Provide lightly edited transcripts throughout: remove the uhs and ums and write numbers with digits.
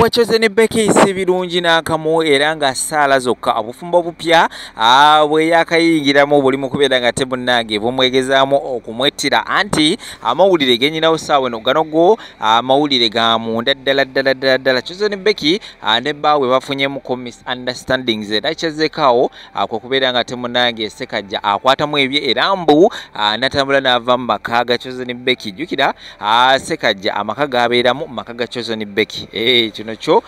kwa Chosen Becky si birungi n'akamu era nga ssaala zokka obufumbo bupya bwe yakayingiramu buli mu kubeera nga tebunnange bumwegezaamu okumwettira anti amawulire genyinawo ssaawa eno gano go amawulire ga munda ddala Chosen Becky ne bbaawe bafunyemuko misunderstandings era kyazzeekaawo kwe kubeera nga temunnange Ssekajja akwatamu ebye era mbu natambula n'ava mu maka ga Chosen Becky. Jjukira Ssekajja amaka gaabeeramu maka ga Chosen Becky. Kino kyo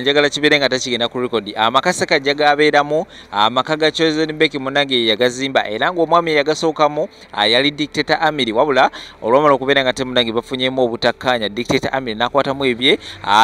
njagala kibeere nga takigenda ku record. Amaka Ssekajja gaabeeramu amaka ga Chosen Becky munnange yagazimba era ng'omwami yagasookamu yali dictator Amiri wabula olwamala okubeera nga temunnange bafunyeemu obutakkaanya dictator Amiri n'akwatamu ebye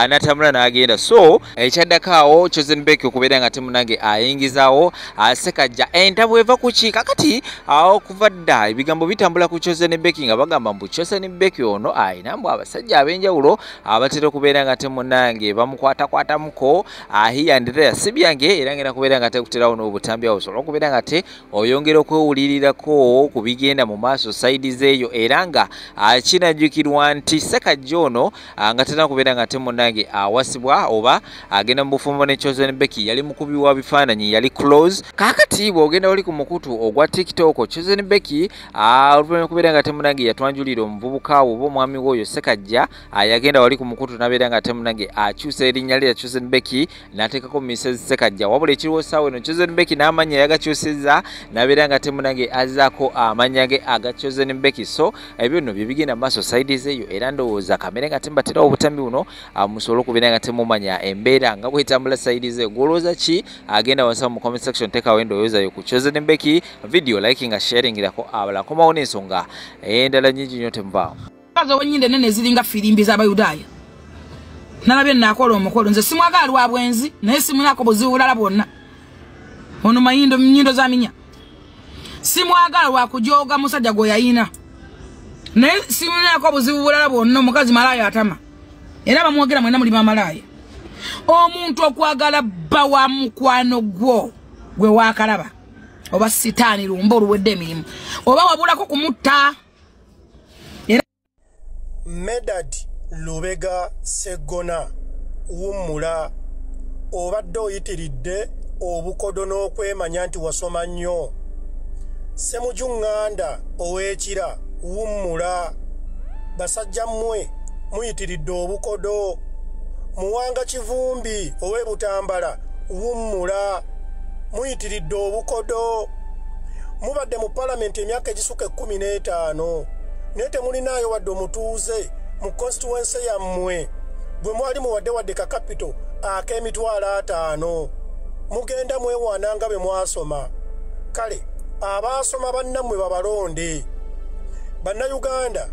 natambula n'agenda. So ekyaddakaawo Chosen Becky okubeera nga temunnange ayingizaawo Ssekajja enta bweva ku ki kakati okuva dda ebigambo bitambula ku Chosen Becky nga bagamba mbu Chosen Becky ono ayina mbu abasajja ab'enjawulo abatera okubeera nga temunnange bamukwatakwatamuko ahiyandirira si byange era ngenda kubeera nga tekuterawo n'obutambi awo osobola okubeera nga te oyongera okwewulirirako ku bigenda mu maaso saidi zeeyo era nga kinajjukirwa nti Ssekajja ono nga tena kubeera nga temunnange awasibwa oba agenda mu bufumbo ne Chosen Becky yali mukubi wa bifaananyi yali close. Kaakati bw'ogenda wali ku mukutu ogwa TikTok Chosen Becky oluvannyuma okubeera nga temunnange yatwanjulira omuvubuka oba omwami w'oyo Ssekajja yagenda wali ku mukutu n'abeera nga temunnange akyusa erinnya lya Chosen Becky n'ateekako Mrs. Ssekajja wabula ekiriwo ssaawa eno Chosen Becky n'amanya yagakyusizza n'abeera nga temunnange azzaako amannya ge aga Chosen Becky. So ebyo nno bye bigenda maaso saidi zeeyo era ndowooza kamere nga tembaterawo obutambi buno musobole okubeera nga temumanya embeera nga bwetambula saidi zeeyo. Gwolowooza ki agenda wansi mu comment section teekawo endowooza yo ku Chosen Becky video like nga sharingirako abala komawo n'ensonga endala nnyingi nnyo temuvaawo. Kazo wenyinde nene ziringa firimbi z'Abayudaaya. Nalabye nakola omukolo nze simwagala lwa bwenzi naye simunako buzibu bulala bwonna. Ono nnyindo za minya. Simwagala lwa kujoga musajja gwe yayina. Naye simunako buzibu bulala bwonna omukazi malaaya atama. Era bamwogera mwena muli malaaya. Omuntu okwagala bba wa mukwano gwo gwe waakalaba. Oba sitaani lumba oluwedde emirimu. Oba wabulako kumutta. Medad Lubega Segona wummula obadde oyitiridde obukodo n'okwemanya nti wasoma nnyo. Semujunganda ow'ekira wummula basajja mmwe muyitiridde obukodo. Muwanga Kivumbi ow'Ebutambala wummula muyitiridde obukodo. Mubadde mu palamenti emyaka egisuka 15 naye temulinaayo wadde omutuuze mu constituency yammwe bwe mwali muwadde ka capital ak'emitwalo 5 mugenda mwewaananga be mwasoma. Kale abaasoma bannammwe babalonde. Bannayuganda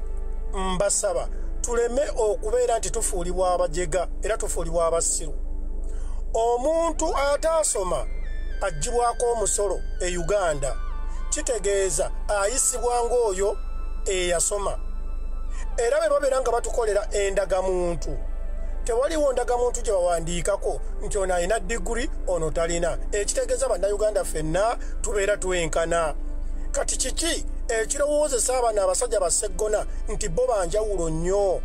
mbasaba tuleme okubeera nti tufuulibwa abajega era tufuulibwa abasiru. Omuntu ataasoma aggyibwako omusolo e Uganda kitegeeza ayisibwa ng'oyo eyasoma. Era be babeera nga batukolera endagamuntu. Tewaliwo ndagamuntu gye bawandiikako nti ono alina diguri ono talina. Ekitegeeza bannayuganda ffenna tubeera twenkana. Kati kiki ekirowoozesa abana abasajja ba Segona nti bo banjawulo nnyo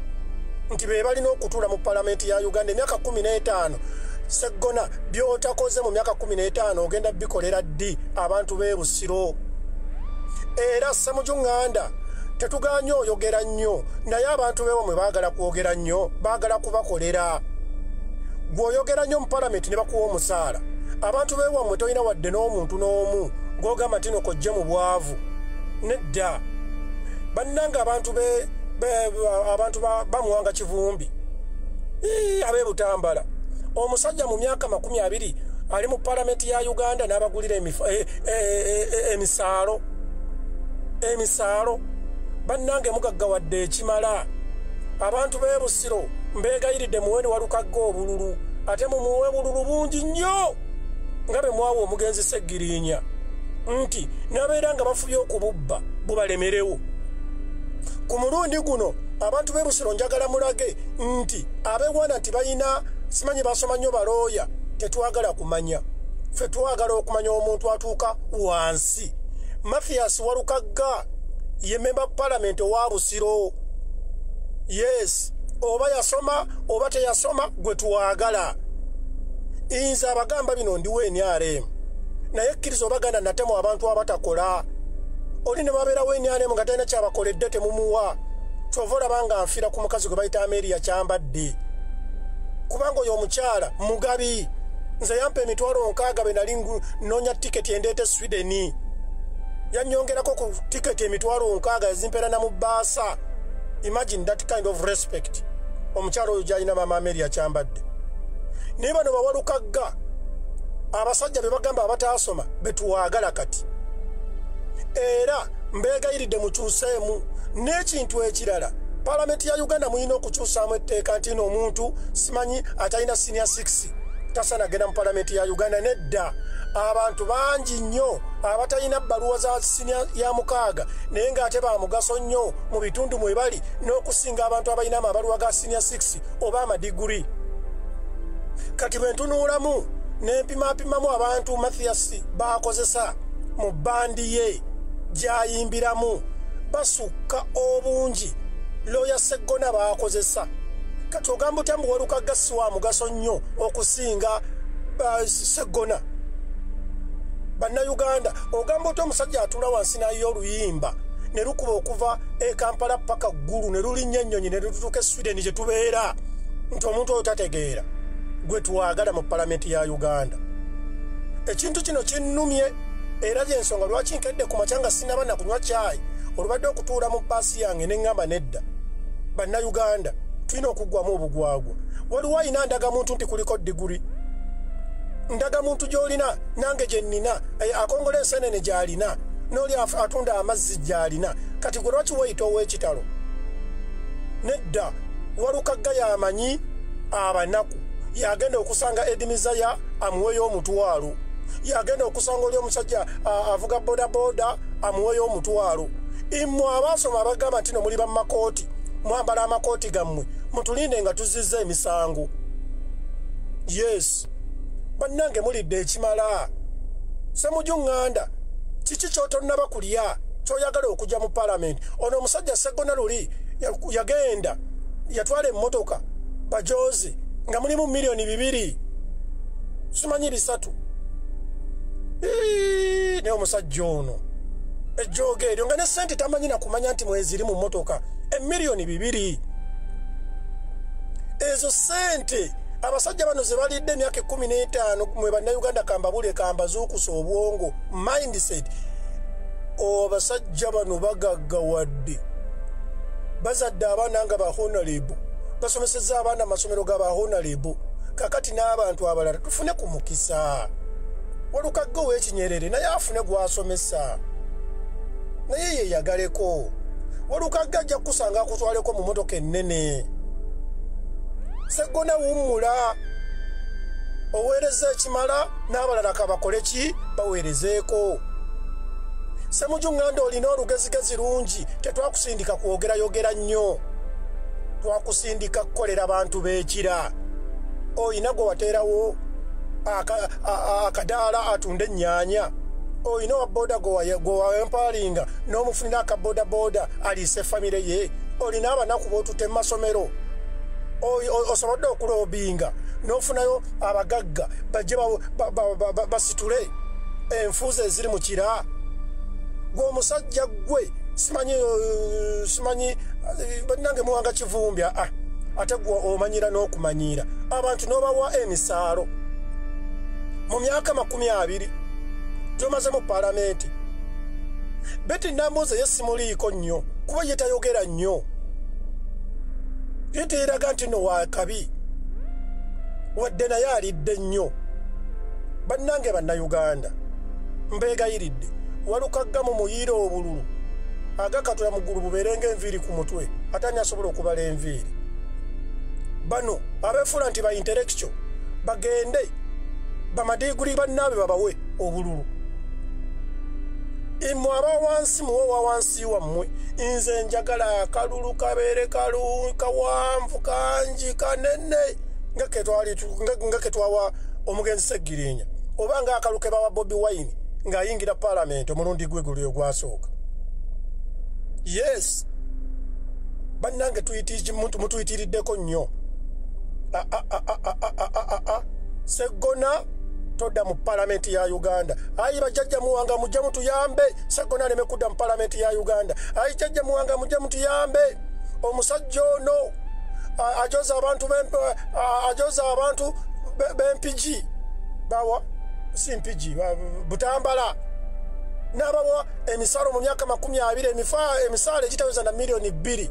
nti be balina okutuula mu palamenti ya Uganda emyaka 15. Segona by'otakoze mu myaka 15 ogenda bikolera ddi abantu b'e Busiro. Era Semujunganda tetuganye oyogera nnyo naye abantu beewamwe baagala kwogera nnyo baagala kubakolera. Gw'oyogera nnyo mu palamenti ne bakuwa omusaala abantu beewamwe tolina wadde n'omuntu n'omu gw'ogamba nti nokojje mu bwavu nedda. Bannanga abantu bamuwanga Kivumbi ab'Ebutambala omusajja mu myaka 20 ali mu palamenti ya Uganda n'abagulira emisaalo. Bannange mugaggawadde ekimala. Abantu b'e Busiro mbeegayiridde muweni walukagga obululu ate mumuwe bululu bungi nnyo nga be mwawa omugenzi Seggirinya nti nabeera nga bafubye okububba bubalemerewo. Ku mulundi guno abantu b'e Busiro njagala mulage nti abeewana nti balina simanyi basoma nnyo balooya tetwagala kumanya. Ffe twagala okumanya omuntu atuuka wansi. Mathias Walukagga ye member parliament wa Busiro. Yes, oba yasoma oba teyasoma gwe tuwaagala. Inza abagamba bino ndiwe NRM naye kkiriza obaganda natemu abantu abatakola. Oli ne babeerawo NRM nga talina kyabakoledde temumuwa. Kyova olaba nfiira ku mukazi gwe bayita Amelia Kyambadde. Kubanga oyo omukyala mugabi. Nze yampa emitwalo 6 be nali noonya tiketi endeete Sweden. Yannyongerako ku tiketi emitwalo 6 ezimpeera na mu bbaasa. Imagine that kind of respect. Omukyala oyo gy'alina maama Amelia Kyambadde. Naye bano bawalukagga abasajja be bagamba abataasoma betuwaagala kati. Era mbeegayiridde mukyuseemu n'ekintu ekirala. Palamenti ya Uganda muyina okukyusaamu etteeka nti omuntu simanyi atalina senior 6 tasana genda mu palamenti ya Uganda. Nedda abantu bangi nnyo abatalina bbaluwa za senior ya 6 naye ng'ate ba mugaso nnyo mu bitundu mwe bali n'okusinga abantu abalina amabaluwa ga senior 6 oba amadiguri. Kati bwe ntunuulamu n'empimapimamu abantu Mathias baakozesa mu bandi ye gy'ayimbiramu basukka obungi Lawyer Sseggona baakozesa. Kati ogamba otya Muwalukagga si wa mugaso nnyo okusinga Sseggona. Bannayuganda ogamba otya omusajja atula wansi nayo oluyimba ne lukuba okuva e Kampala paka ggulu ne lulinnya ennyonyi ne lututuuka e Sweden gye tubeera nti omuntu oyo tategeera. Gwe tuwaagala mu palamenti ya Uganda. Ekintu kino kinnumye era y'ensonga lwaki nkedde ku makya nga sinaba na kunywa caayi olubadde okutuula mu bbaasi yange ne ŋŋamba nedda. Bannayuganda tulina okuggwamu obugwagwa. Waliwo ayina ndagamuntu nti kuliko diguri. Ndagamuntu gy'olina nange gye nnina akongola enseenene gy'alina n'oli atunda amazzi gy'alina. Kati gwe lwaki weeyita ow'ekitalo? Nedda Walukagga y'amanyi abanaku. Yagenda okusanga Edimizaya amuweyo omutwalo. Yagenda okusanga oli omusajja avuga bodaboda amuweyo omutwalo. Immwe abaasoma abagamba nti no muli bamakooti mwambala amakooti gammwe mutulinde nga tuzizza emisango. Yes bannange mulidde ekimala. Ssemujjuŋŋanda kiki ky'otonnaba kulya ky'oyagala okujja mu palamenti? Ono omusajja Sseggona luli yagenda yatwala emmotoka bajoozi nga mulimu milioni 2 simanyi 3 ne omusajja ono ejjooga eryo nga ne sente tamanyi na kumanya nti mweziri mu mmotoka emilioni 2. Ezo sente abasajja bano ze balidde emyaka 15 mwe bannayuganda kambabule kambazuukusa obwongo mindset. Abasajja bano bagaggawadde bazadde abaana nga bahonorable basomesezza abaana amasomero g'abahonorable. Kakati n'abantu abalala tufune ku mukisa. Walukagga ow'Ekinyerere naye afune gw'asomesa naye yeyagaleko. Walukagga ajja kusanga akutwaleko mu motoka ennene. Sseggona wummula oweereza ekimala n'abalala kabakole ki baweerezeeko. Ssemujjuŋŋanda olina olugezigezi lungi tetwakusindika kwogerayogera nnyo. Twakusindika kukolera bantu b'ekira. Oyina gwe wateerawo akadaala atunda ennyaanya. Oyina wa boda gwe wawempalinga n'omufunira akabodaboda aliise famire ye. Olina abanaku b'otutte mu masomero. Osobodde okuloobinga n'ofunayo abagagga bajje basitule enfuuza eziri mu kira. Gwe omusajja gwe simanyi bannange muwanga kivumbi ate gwe omanyira n'okumanyiira abantu n'obawa emisaalo. Mu myaka 20 gy'omaze mu palamenti Betty Nambuuze ye simuliiko nnyo kuba ye tayogera nnyo. Ye teeraga nti no wa kabi wadde naye alidde nnyo. Bannange bannayuganda mbeegayiridde Walukagga mu muyiira obululu agakatula mu ggulu bubeerenga enviiri ku mutwe atani asobola okubala enviiri. Bano abeefuula nti ba intellectual bagende bamadiguli bannaabwe babawe obululu. Immwe abawansi muwe wawansi wammwe. Nze njagala akalulu kabeere kawanvu kangi kanene nga ketwawa omugenzi Sseggirinya oba nga akalu ke bawa Bobi Wine ng'ayingira palamenti omulundi gwe guli ogwasooka. Yes bannange mutuyitiriddeko nnyo. Seggona todda mu palamenti ya Uganda. Ayi bajjajja muwanga mujja mutuyambe. Seggona aleme kudda mu palamenti ya Uganda. Ayi jjajja muwanga mujja mutuyambe. Omusajja ono ajoza abantu b'empigi bawa si mpigi Butambala n'abawa emisalo mu myaka 20 emisaala egitaweza na milioni 2.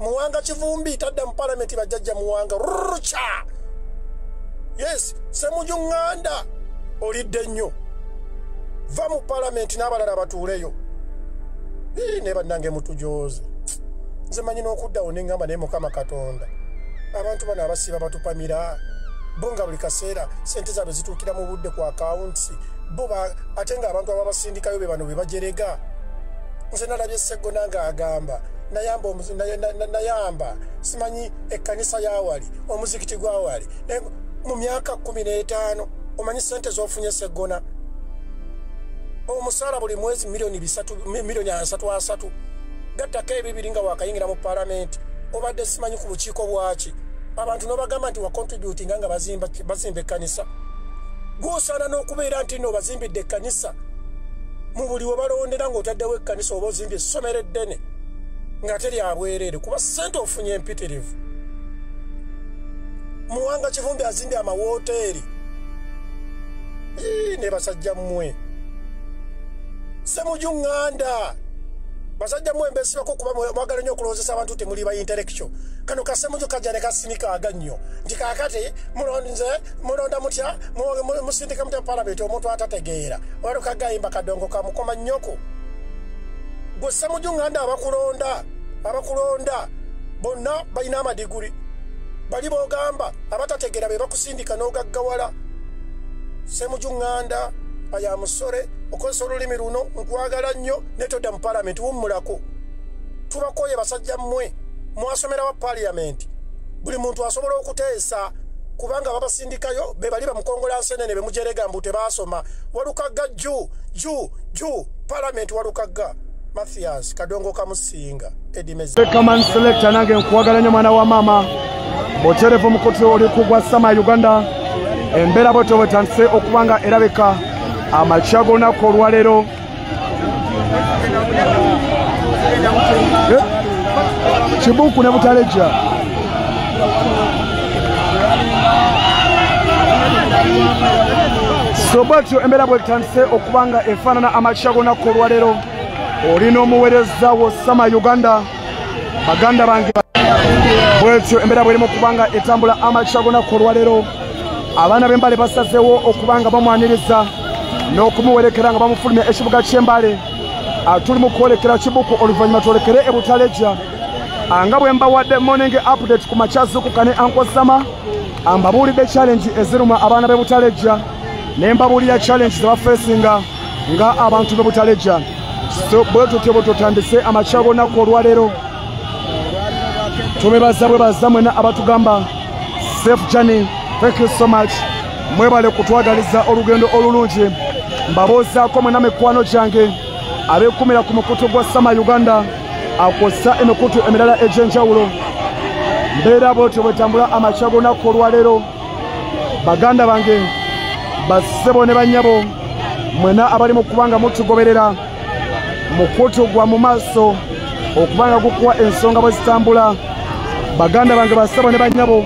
Muwanga Kivumbi tadda mu palamenti bajjajja muwanga rucha. Yes, Semujunganda olidde nnyo. Va mu palamenti n'abalala batuuleyo. Ne bannange mutujoze. Nze manyi n'okuddawo ne ngamba naye Mukama Katonda. Abantu bano abasiba batupamira. Bonga buli kaseera sente zaabwe zituukira mu budde ku akawunti. Bo ate nga abantu ababasindikayo be bano be bajerega. Nze nalabye Seggona nga agamba nayamba simanyi ekkanisa yawali omuzikiti gwawali mu myaka 15 omanyi sente z'ofunye Seggona omusaala buli mwezi milioni 3 gattako ebibiri nga wakayingira mu palamenti obadde simanyi ku bukiiko bwaki abantu n'obagamba nti wakontributinga nga bazimba ekkanisa gw'osaana n'okubeera nti no bazimbidde ekkanisa mu buli we balondera ng'otaddewo ekkanisa oba ozimbye essomero eddene nga teri abwereere kuba ssente ofunye empitirivu. Muwanga Kivumbi azimbye amawoteeri ne basajja mmwe Semujunganda basajja mmwe mbesibako kuba mwagala nnyo okulowozesa abantu temuli ba intellectual kano kasemuju kajja ne kasinika agannyo nti kaakati mulonda mutya musindika mutya palamenti omuntu atategeera wali kagayimba kadongo kamukoma nnyoko. Gwe Semujunganda abakulonda bonna balina amadiguli bali bogamba abatategeera be bakusindika n'ogaggawala. Semujunganda aya musore okozesa olulimi luno nkwagala nnyo netodda mu palamenti wummulako tubakoye basajja mmwe mwasomera wa palamenti buli muntu asobola okuteesa kubanga babasindikayo be bali bamukongola nsenene be mujerega mbu tebasoma walukagga ju palamenti walukagga Mathias Kadongo Kamusinga Edimeze Kaman selector nange nkwagala nnyo mwana wa mama boterevu mukoto oli kugwa sama Uganda embera boto botandise okubanga erabeka amakya g'olunaku olwaleero Kibuuku ne Butaleja so bwatyo embera bwetandise okubanga efaanana amakya g'olunaku olwaleero olina omuweereza wo sama Uganda baganda bange bwetyo embera bwerimu okubanga etambula amakya g'olunaku olwaleero abaana b'embale basazeewo okubanga bamwaniriza n'okumuwerekera nga bamufulumya ekibuga ky'Embale tuli mu kwolekera Kibuuku oluvannyuma twolekere e Butaleja nga bwe mbawadde morning update ku makyazuukuka ne Ankosama mbabuulidde challenge eziruma abaana b'e Butaleja ne mbabuulira challenge ze bafeesinga nga abantu b'e Butaleja so bwe tutyo bwe tutandise amakya g'olunaku olwaleero tubebaza bwebaza mwena abatugamba safe journey. Thank you so much. Mwebale kutwagaliza olugendo olulungi mbabozaako mwena mikwano gyange abeekumira ku mukutu gwa sama Uganda akosa emikutu emirala egy'enjawulo mbeera bwetyo bwetambula amakya g'olunaku olwaleero baganda bange bassebo ne bannyabo mwena abali mu kubanga mutugoberera mukutu gwa mu maaso okubanga gukuwa ensonga bwe zitambula baganda bange bassebo ne bannyabo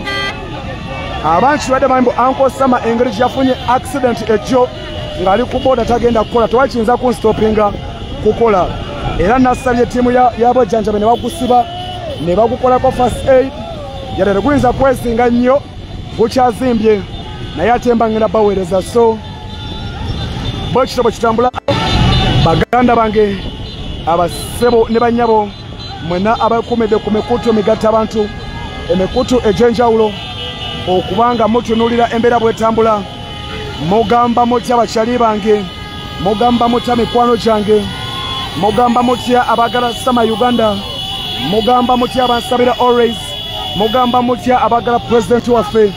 abanki badde bambu Ankosama engeri gyafunye accident ejjo ng'ali ku booda tagenda kukola tewakiyinza kunstopinga kukola era nasabye ttiimu y'abojjanjabe ne bagusiba ne bagukolako first aid yadde teguyinza kwesinga nnyo gukyazimbye naye ate mba ngenda baweereza so bwe kito bwe kitambula baganda bange abasebo ne bannyabo mwena abakumidde ku mikutu migatta abantu emikutu egy'enjawulo okubanga mutunuulira embeera bwetambula mugamba mutya bakyali bange mugamba mutya mikwano gyange mugamba mutya abagala sama Uganda mugamba mutya abansabira always mugamba mutya abagala president waffe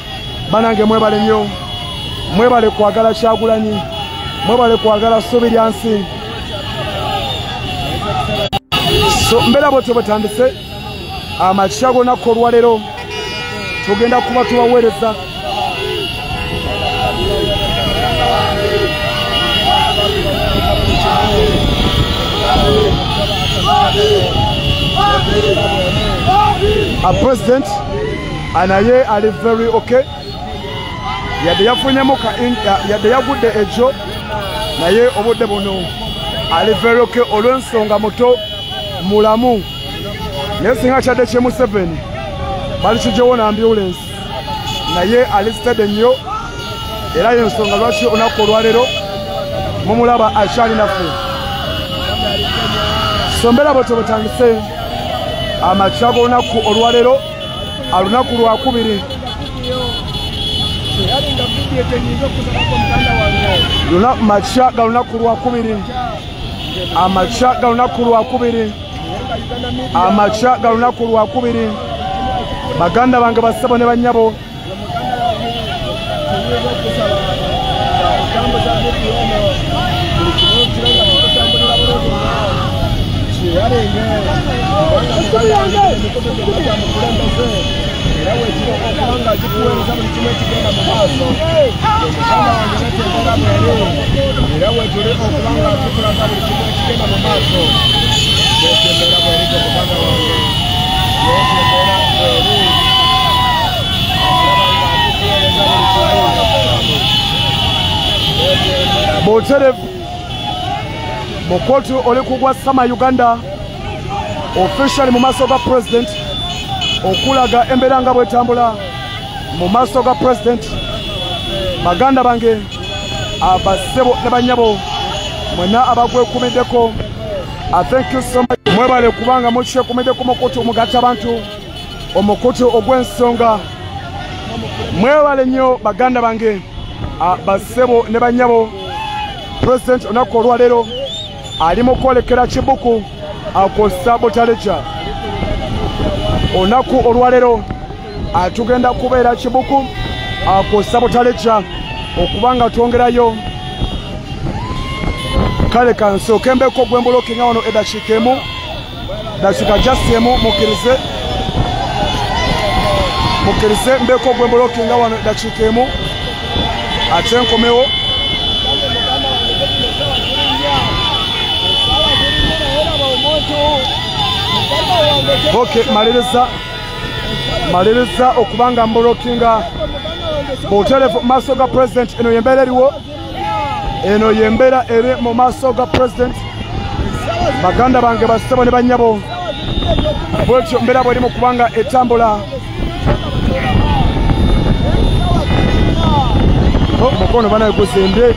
banange mwebale nnyo mwebale kwagala Kyagulanyi mwebale kwagala Subiryansi so mbeera bwetyo bwetandise amakya g'olunaku olwaleero tugenda kuba tubaweereza a president naye ali very okay yadde yafunyemu yadde yagudde ejo naye obudde buno ali very okay olw'ensonga muto mulamu naye singa kyadde kyemu 7 bali kijewona ambulance naye ali steady nnyo era yensonga lwaki olunaku olwaleero mumulaba akyali naffe sombera bwetyo bwetandise amakya g'olunaku olwaleero olunaku lwakubiri makya ga lunaku lwakubiri amakya ga lunaku lwakubiri amakya ga lunaku lwakubiri baganda bange bassebo ne bannyabo Boterevu mukotu oli kugwa Sama Uganda officially mu maaso ga president okulaga embeera nga bwetambula mu maaso ga president. Baganda bange abassebo ne bannyabo mwena abagwekumiddeko, I thank you so much. Mwebale kubanga mukyekumiddeko mukotu omugatta abantu omukotu ogw'ensonga. Mwebale nnyo baganda bange bassebo ne bannyabo. President olunaku olwaleero ali mu kwolekera Kibuku akosa Butaleja. Olunaku olwaleero atugenda kubeera Kibuku akosa Butaleja okubanga twongerayo. Kale kansooke mbeeko gwembulookinga wano eddakiika emu, dakiika just emu, mukkirize mbeeko gwembulookinga wano eddakiika emu ate nkomewo. Okay, maliriza okubanga mbulookinga Buterevu mu maaso ga president. Eno yembeera eriwo, eno yembeera eri mu maaso ga president. Baganda bange bassebo ne bannyabo bwetyo mbeera bwerimu kubanga etambula. Mukono banayeguzende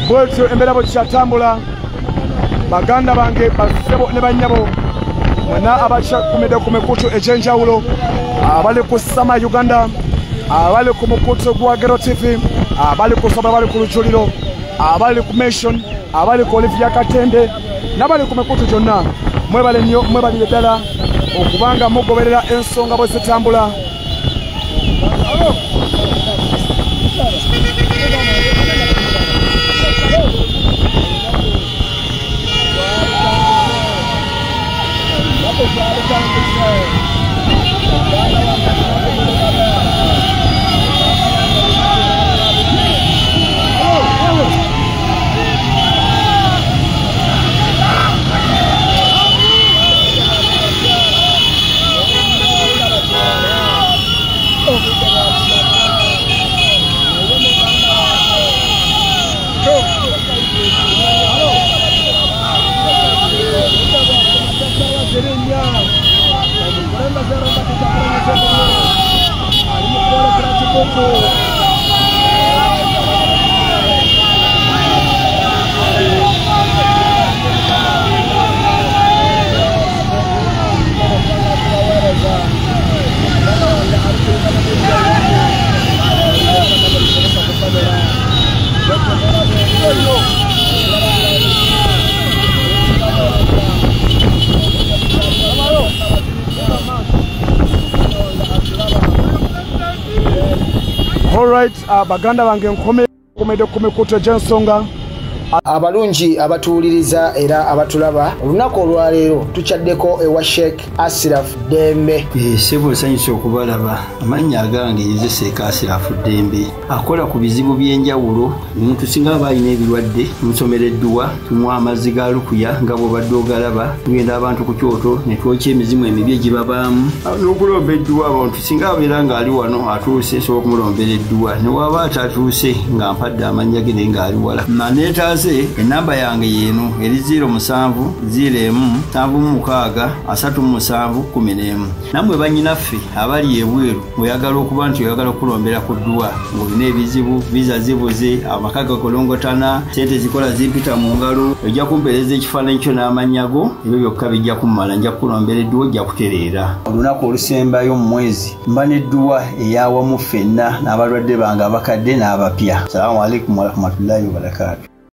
bwetyo embeera bwe kyatambula. Baganda bange bassebo ne bannyabo mwena abakyakumidde ku mikutu egy'enjawulo, abali ku Sama Uganda, abali ku mukutu gwa Gero TV, abali ku Soba, abali ku Lujuliro, abali ku Mission, abali ku Olivia Katende n'abali ku mikutu gyonna, mwebale nnyo, mwebalire ddala okubanga mugoberera ensonga bwe zitambula. Alright, baganda bange nkomedde ku mikutu egy'ensonga. Abalungi abatuuliriza era abatulaba olunaku olwaleero tukyaddeko ewa Sheikh Ashraf Dembe. Sebo nsanyusa okubalaba. Amannya agange nze Sheikh Ashraf Dembe akola ku bizibu by'enjawulo. Omuntu singa aba alina ebirwadde musomereddwa tunywa amazzi ga lukuya nga bw'obadde ogalaba tugenda abantu ku kyoto ne twokya emizimu emibi egibabaamu n'okulomba edduwa abantu singa abeera ng'ali wano atuuse sobola okumulombera edduwa ne waba atatuuse nga mpadde amannya ge naye ng'ali wala neetaaze ennamba yange yeeno eri 0707363711 nammwe bannyinaffe abali ebweru oyagala okuba nti oyagala okulombera ku dduwa ng'olina ebizibu viza zibuze amaka gakolongotana sente zikola zimpita mu ngalo ojja kumpeereza ekifaananyi kyo n'amannya go ebyo byokka bijja kummala nja kukulombera edduwa ojja kutereera olunaku olusembayo mu mwezi mba n'edduwa eyawamu ffenna n'abalwadde bange abakadde n'abapya. Salaamu alaikum warahmatullahi wabarakatuh.